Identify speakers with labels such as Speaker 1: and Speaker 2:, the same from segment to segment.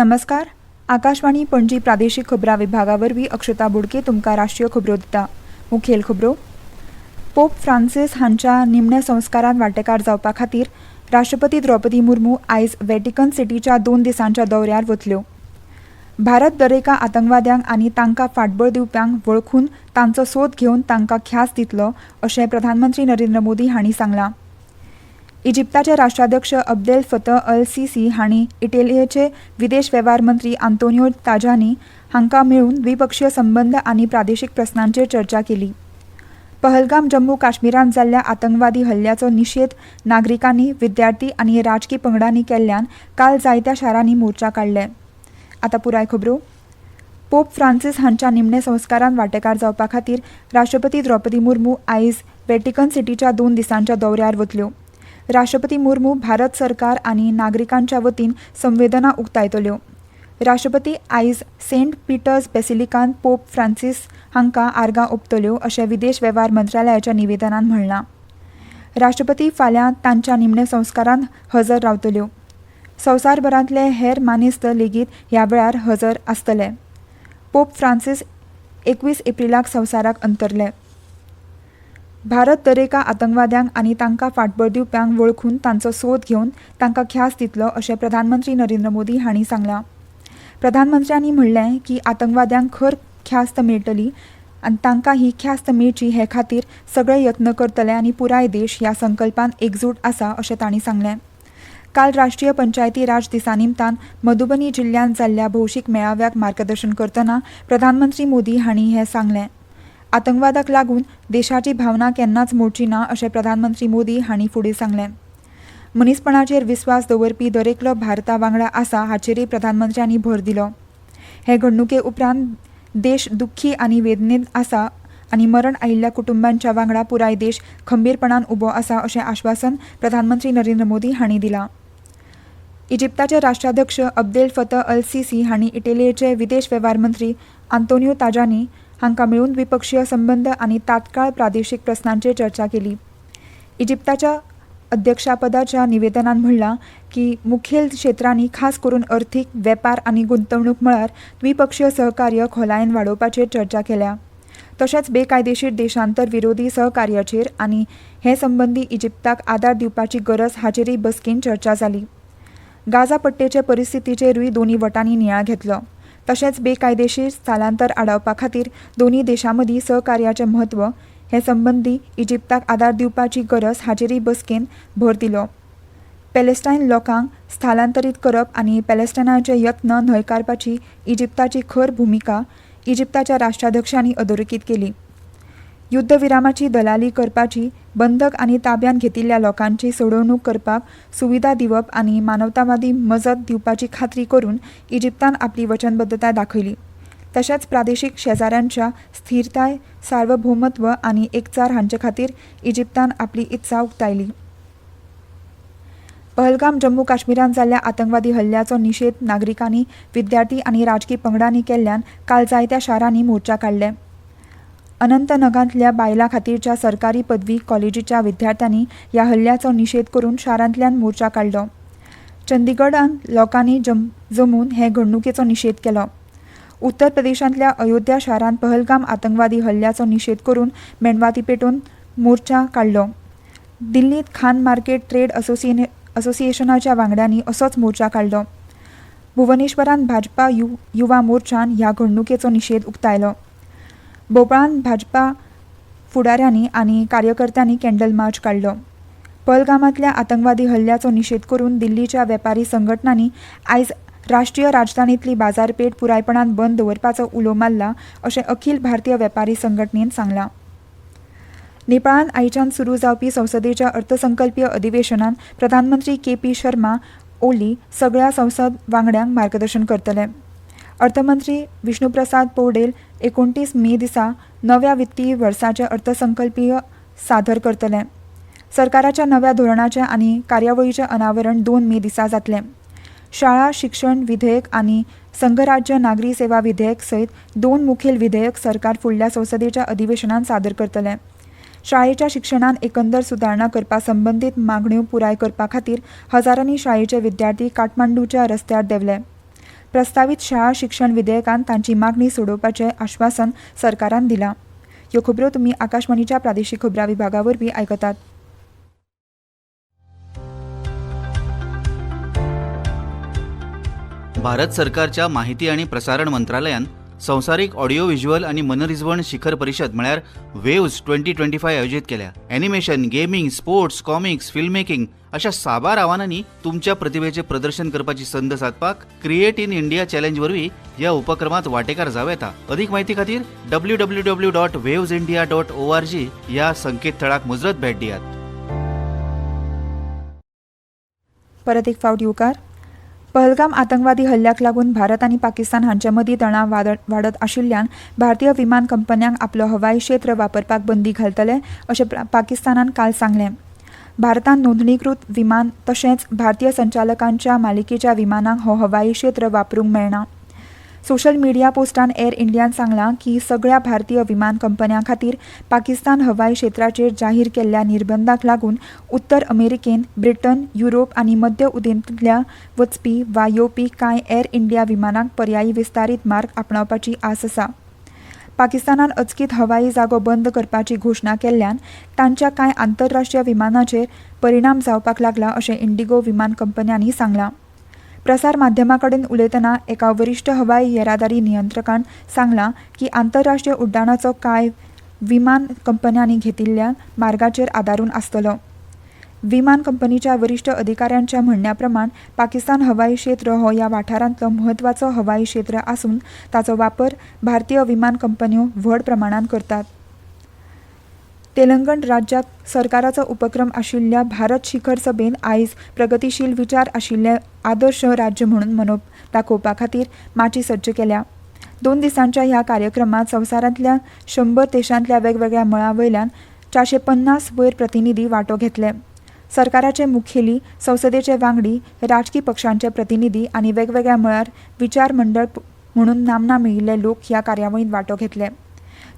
Speaker 1: नमस्कार. आकाशवाणी पणजी प्रादेशीक खबरां विभागावरवीं अक्षता बोडके तुमकां राष्ट्रीय खबरो दिता. मुखेल खबरो. पोप फ्रांसीस हांच्या निमणे संस्कारांत वांटेकार जावपा खातीर राष्ट्रपती द्रौपदी मुर्मू आयज व्हॅटिकन सिटीच्या 2 दिसांच्या दौऱ्यार वतल्यो. भारत दरेका आतंकवाद्यांक आनी तांकां फाटबळ दिवप्यांक वळखून तांचो सोद घेवन तांकां ख्यास दितलो अशें प्रधानमंत्री नरेंद्र मोदी हांणी सांगलां. इजिप्ताचे राष्ट्राध्यक्ष अब्देल फतह अल सिसी हांणी इटलीचे विदेश वेव्हार मंत्री आंतोनियो ताजानी हांकां मेळून द्विपक्षीय संबंद आनी प्रादेशीक प्रस्नांचेर चर्चा केली. पहलगाम जम्मू काश्मीरांत जाल्ल्या आतंकवादी हल्ल्याचो निशेध नागरिकांनी, विद्यार्थी आनी राजकी पंगडांनी केल्ल्यान काल जायत्या शारांनी मोर्चा काडले. आतां पुराय खबरो. पोप फ्रांसीस हांच्या निमणे संस्कारांत वांटेकार जावपा खातीर राष्ट्रपती द्रौपदी मुर्मू आयज व्हॅटिकन सिटीच्या 2 दिसांच्या दौऱ्यार वतल्यो. राष्ट्रपती मुर्मू भारत सरकार आनी नागरिकांच्या वतीन संवेदना उक्तायतल्यो. राष्ट्रपती आयज सेंट पिटर्स बेसिलिकांत पोप फ्रांसीस हांकां आर्गां ओंपतल्यो अशें विदेश वेव्हार मंत्रालयाच्या निवेदनांत म्हणलां. राष्ट्रपती फाल्यां तांच्या निमणे संस्कारांत हजर रावतल्यो. संवसारभरांतले हेर मानेस्त लेगीत ह्या वेळार हजर आसतले. पोप फ्रांसीस 21 एप्रिलाक संवसाराक अंतरले. भारत दरेका आतंकवाद्यांक आनी तांकां फाटबळ दिवप्यांक वळखून तांचो सोद घेवन तांकां ख्यास दितलो अशें प्रधानमंत्री नरेंद्र मोदी हांणी सांगलां. प्रधानमंत्र्यांनी म्हणलें की आतंकवाद्यांक खर ख्यास्त मेळटली आनी तांकां ही ख्यास्त मेळची हे खातीर सगळे यत्न करतले आनी पुराय देश ह्या संकल्पान एकजूट आसा अशें तांणी सांगलें. काल राष्ट्रीय पंचायती राज दिसा निमतान मधुबनी जिल्ल्यांत जाल्ल्या भौशीक मेळाव्याक मार्गदर्शन करतना प्रधानमंत्री मोदी हांणी हें सांगलें. आतंकवादाक लागून देशाची भावना केन्नाच मोडची ना अशें प्रधानमंत्री मोदी हांणी फुडें सांगलें. मनीसपणाचेर विस्वास दवरपी दरेकलो भारता वांगडा आसा हाचेरय प्रधानमंत्र्यांनी भर दिलो. हे घडणुके उपरांत देश दुख्खी आनी वेदनेंत आसा आनी मरण आयिल्ल्या कुटुंबांच्या वांगडा पुराय देश खंबीरपणान उबो आसा अशें आश्वासन प्रधानमंत्री नरेंद्र मोदी हांणी दिलां. इजिप्ताचे राष्ट्राध्यक्ष अब्देल फतह अल सिसी हांणी इटलीचे विदेश वेव्हार मंत्री आंतोनियो ताजानी हांकां मेळून द्विपक्षीय संबंद आनी तात्काळ प्रादेशीक प्रस्नांचेर चर्चा केली. इजिप्ताच्या अध्यक्षापदाच्या निवेदनांत म्हणलां की मुखेल क्षेत्रांनी खास करून अर्थीक, वेपार आनी गुंतवणूक मळार द्विपक्षीय सहकार्य खोलायेन वाडोवपाचेर चर्चा केल्या. तशेंच बेकायदेशीर देशांतर विरोधी सहकार्याचेर आनी हे संबंदी इजिप्ताक आदार दिवपाची गरज हाचेरय बसकेन चर्चा जाली. गाझा पट्टेचे परिस्थितीचेरूय दोनी वटांनी नियाळ घेतलो. तशेंच बेकायदेशीर स्थलांतर आडावपा खातीर दोनी देशां मदीं सहकार्याचें म्हत्व, हे संबंदी इजिप्ताक आदार दिवपाची गरज हाचेरय बसकेन भर दिलो. पॅलेस्टायन लोकांक स्थलांतरीत करप आनी पॅलेस्टायनाचे यत्न न्हयकारपाची इजिप्ताची खर भुमिका इजिप्ताच्या राष्ट्राध्यक्षांनी अधोरेखीत केली. युद्धविरामाची दलाली करपाची, बंधक आनी ताब्यात घेतिल्ल्या लोकांची सोडवणूक करपाक सुविधा दिवप आनी मानवतावादी मजत दिवपाची खात्री करून इजिप्तान आपली वचनबद्धताय दाखयली. तशेंच प्रादेशीक शेजाऱ्यांच्या स्थिरताय, सार्वभौमत्व आनी एकचार हांचे खातीर इजिप्तान आपली इत्सा उक्तायली. पहलगाम जम्मू काश्मीरांत जाल्ल्या आतंकवादी हल्ल्याचो निशेध नागरिकांनी, विद्यार्थी आनी राजकी पंगडांनी केल्ल्यान काल जायत्या शारांनी मोर्चा काडले. अनंतनगांतल्या बायलां खातीरच्या सरकारी पदवी कॉलेजीच्या विद्यार्थ्यांनी ह्या हल्ल्याचो निशेध करून शारांतल्यान मोर्चा काडलो. चंदीगडांत लोकांनी जमून हे घडणुकेचो निशेध केलो. उत्तर प्रदेशांतल्या अयोध्या शारांत पहलगाम आतंकवादी हल्ल्याचो निशेध करून मेणवाती पेटोवन मोर्चा काडलो. दिल्लींत खान मार्केट ट्रेड असोसिएशनाच्या वांगड्यांनी असोच मोर्चा काडलो. भुवनेश्वरांत भाजपा युवा मोर्चान ह्या घडणुकेचो निशेध उक्तायलो. भोपाळांत भाजपा फुडाऱ्यांनी आनी कार्यकर्त्यांनी कॅन्डल मार्च काडलो. पहलगामांतल्या आतंकवादी हल्ल्याचो निशेध करून दिल्लीच्या वेपारी संघटनांनी आयज राष्ट्रीय राजधानींतली बाजारपेठ पुरायपणान बंद दवरपाचो उलो मारला अशें अखिल भारतीय वेपारी संघटनेन सांगलां. नेपाळांत आयच्यान सुरू जावपी संसदेच्या अर्थसंकल्पीय अधिवेशनांत प्रधानमंत्री के.पी. शर्मा ओली सगळ्या संसद वांगड्यांक मार्गदर्शन करतले. अर्थमंत्री विष्णुप्रसाद पौडेल 29 मे दिसा नव्या वित्तीय वर्साचे अर्थसंकल्पीय सादर करतले. सरकाराच्या नव्या धोरणाचें आनी कार्यावळीचें अनावरण 2 मे दिसा जातलें. शाळा शिक्षण विधेयक आनी संघराज्य नागरी सेवा विधेयक सयत 2 मुखेल विधेयक सरकार फुडल्या संसदेच्या अधिवेशनांत सादर करतले. शाळेच्या शिक्षणांत एकंदर सुदारणा करपा संबंदीत मागण्यो पुराय करपा खातीर हजारांनी शाळेचे विद्यार्थी काठमांडूच्या रस्त्यार देवले. प्रस्तावित शाळा शिक्षण विधेयकान तांची मागणी सोडोवपाचें आश्वासन सरकारान दिलां. ह्यो खबरो तुमी आकाशवाणीच्या प्रादेशीक खबरां विभागा वरवीं आयकतात.
Speaker 2: भारत सरकारच्या माहिती आणि प्रसारण मंत्रालयान संवसारीक ऑडिओ व्हिज्युअल आणि मनरिजवण शिखर परिषद म्हळ्यार वेव्ज 2025 आयोजीत केल्या. Animation, gaming, sports, comics, film making अशा साबार आव्हानांनी तुमच्या प्रतिभेचे प्रदर्शन करपाची संद साधपाक क्रिएट इन इंडिया चॅलेंज वरवीं ह्या उपक्रमात वांटेकार जावं येता. अधिक म्हायती खातीर www.wavesindia.org ह्या संकेतथळाक मुजरत भेट दियात.
Speaker 1: परत एक फावट येवकार. पहलगाम आतंकवादी हल्ल्याक लागून भारत आनी पाकिस्तान हांचे मदीं तणाव वाडत आशिल्ल्यान भारतीय विमान कंपन्यांक आपलो हवाई क्षेत्र वापरपाक बंदी घालतले अशें पाकिस्तानान काल सांगलें. भारतान नोंदणीकृत विमान तशेंच भारतीय संचालकांच्या मालिकेच्या विमानांक हो हवाई क्षेत्र वापरूंक मेळना. सोशल मिडिया पोस्टान एअर इंडियान सांगलां की सगळ्या भारतीय विमान कंपन्यां खातीर पाकिस्तान हवाई क्षेत्राचेर जाहीर केल्ल्या निर्बंधांक लागून उत्तर अमेरिकेन, ब्रिटन, युरोप आनी मध्य उदेंतल्या वचपी वा येवपी कांय एअर इंडिया विमानांक पर्यायी विस्तारीत मार्ग आपणावपाची आस आसा. पाकिस्तानान अचकीत हवाई जागो बंद करपाची घोशणा केल्ल्यान तांच्या कांय आंतरराष्ट्रीय विमानांचेर परिणाम जावपाक लागला अशें इंडिगो विमान कंपन्यांनी सांगलां. प्रसार माध्यमांकडेन उलयतना एका वरिश्ठ हवाई येरादारी नियंत्रकान सांगलां की आंतरराष्ट्रीय उड्डाणाचो कांय विमान कंपन्यांनी घेतिल्ल्या मार्गाचेर आदारून आसतलो. विमान कंपनीच्या वरिश्ठ अधिकाऱ्यांच्या म्हणण्या प्रमाण पाकिस्तान हवाई क्षेत्र हो ह्या वाठारांतलो म्हत्वाचो हवाई क्षेत्र आसून ताचो वापर भारतीय विमान कंपन्यो व्हड प्रमाणात करतात. तेलंगण राज्याक सरकाराचो उपक्रम आशिल्ल्या भारत शिखर सभेन आयज प्रगतीशील विचार आशिल्ले आदर्श राज्य म्हणून दाखोवपा खातीर माची सज्ज केल्या. 2 दिसांच्या ह्या कार्यक्रमात संवसारांतल्या 100 देशांतल्या वेगवेगळ्या मळां वयल्यान 450 वयर प्रतिनिधी वांटो घेतले. सरकाराचे मुखेली, संसदेचे वांगडी, राजकी पक्षांचे प्रतिनिधी आनी वेगवेगळ्या मळार विचार मंडळ म्हणून नामना मेळिल्ले लोक ह्या कार्यावळींत वांटो घेतले.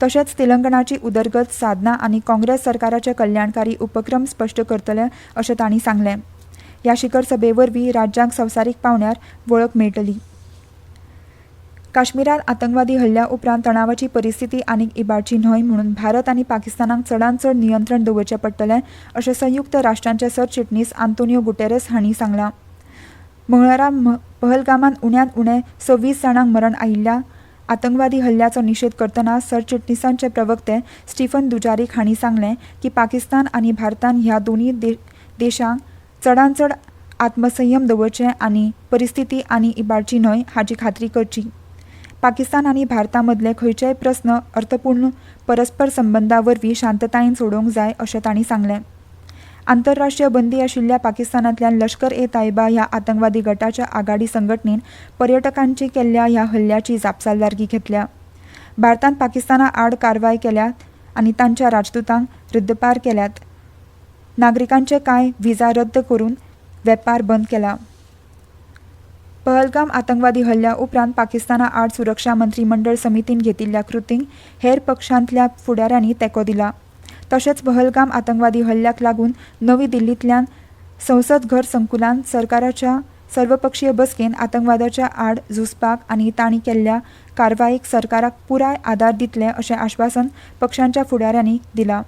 Speaker 1: तशेंच तेलंगणाची उदरगत साधना आनी काँग्रेस सरकाराचे कल्याणकारी उपक्रम स्पश्ट करतले अशें तांणी सांगलें. ह्या शिखर सभे वरवीं राज्यांक संवसारीक पावंड्यार वळख मेळटली. काश्मीरात आतंकवादी हल्ल्या उपरांत तणावाची परिस्थिती आनीक इबाडची न्हय म्हणून भारत आनी पाकिस्तानाक चडांत चड नियंत्रण दवरचें पडटलें अशें संयुक्त राष्ट्रांचे सरचिटणीस आंतोनियो गुटेरेस हांणी सांगलां. मंगळारा पहलगामान उण्यांत उणे 26 जाणांक मरण आयिल्ल्या आतंकवादी हल्ल्याचो निशेध करतना सरचिटणीसांचे प्रवक्ते स्टीफन दुजारीक हांणी सांगलें की पाकिस्तान आनी भारतान ह्या दोनूय देशांक चडांत चड आत्मसंयम दवरचें आनी परिस्थिती आनी इबाडची न्हय हाची खात्री करची. पाकिस्तान आनी भारता मदले खंयचेय प्रस्न अर्थपूर्ण परस्पर संबंदां वरवीं शांततायेन सोडोवंक जाय अशें तांणी सांगलें. आंतरराष्ट्रीय बंदी आशिल्ल्या पाकिस्तानांतल्यान लष्कर ए तायबा ह्या आतंकवादी गटाच्या आघाडी संघटनेन पर्यटकांची केल्ल्या ह्या हल्ल्याची जापसालदारकी घेतल्या. भारतान पाकिस्ताना आड कारवाय केल्यात आनी तांच्या राजदूतांक रद्दपार केल्यात. नागरिकांचे कांय व्हिजा रद्द करून वेपार बंद केला. पहलगाम आतंकवादी हल्ल्या उपरांत पाकिस्ताना आड सुरक्षा मंत्रीमंडळ समितीन घेतिल्ल्या कृतींक हेर पक्षांतल्या फुडाऱ्यांनी तेंको दिला. तशेंच पहलगाम आतंकवादी हल्ल्याक लागून नवी दिल्लींतल्यान संसद घर संकुलांत सरकाराच्या सर्वपक्षीय बसकेन आतंकवादाच्या आड झुजपाक आनी तांणी केल्ल्या कारवायेक सरकाराक पुराय आदार दितले अशें आश्वासन पक्षांच्या फुडाऱ्यांनी दिलां.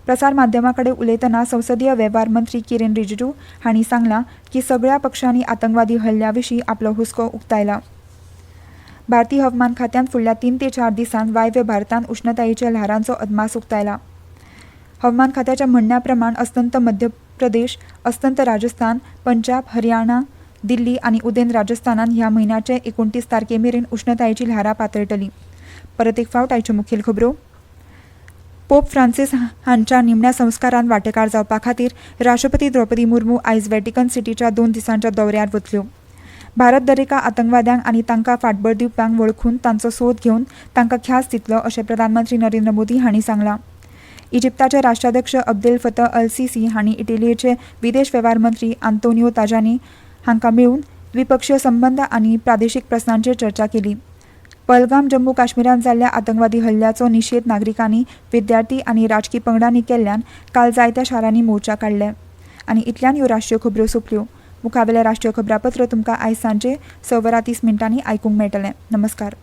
Speaker 1: प्रसार माध्यमांकडे उलयतना संसदीय वेव्हार मंत्री किरेन रिजिजू हांणी सांगलां की सगळ्या पक्षांनी आतंकवादी हल्ल्या विशीं आपलो हुस्को उक्तायला. भारतीय हवामान खात्यान फुडल्या 3 ते 4 दिसांत वायव्य भारतांत उश्णतायेच्या ल्हारांचो अदमास उक्तायला. हवामान खात्याच्या म्हणण्या प्रमाण अस्तंत मध्य प्रदेश, अस्तंत राजस्थान, पंजाब, हरियाणा, दिल्ली आनी उदेंत राजस्थानान ह्या म्हयन्याचे 29 तारखेमेरेन उश्णतायेची ल्हारां पातळटली. परत एक फावट आयच्यो मुखेल खबरो. पोप फ्रांसीस हांच्या निमण्या संस्कारांत वांटेकार जावपा खातीर राष्ट्रपती द्रौपदी मुर्मू आयज व्हॅटिकन सिटीच्या 2 दिसांच्या दौऱ्यार वतल्यो. भारत दरेका आतंकवाद्यांक आनी तांकां फाटबळ दिवप्यांक वळखून तांचो सोद घेवन तांकां ख्यास दितलो अशें प्रधानमंत्री नरेंद्र मोदी हांणी सांगलां. इजिप्ताचे राष्ट्राध्यक्ष अब्देल फतह अल सिसी हांणी इटलीचे विदेश वेव्हार मंत्री आंतोनियो ताजानी हांकां मेळून द्विपक्षीय संबंद आनी प्रादेशीक प्रस्नांचेर चर्चा केली. पहलगाम जम्मू काश्मीरांत जाल्ल्या आतंकवादी हल्ल्याचो निशेध नागरिकांनी, विद्यार्थी आनी राजकी पंगडांनी केल्ल्यान काल जायत्या शारांनी मोर्चा काडले. आनी इतल्यान ह्यो राष्ट्रीय खबरो सोंपल्यो. मुखावेलें राष्ट्रीय खबरापत्र तुमकां आयज सांजे 6:30 आयकूंक मेळटलें. नमस्कार.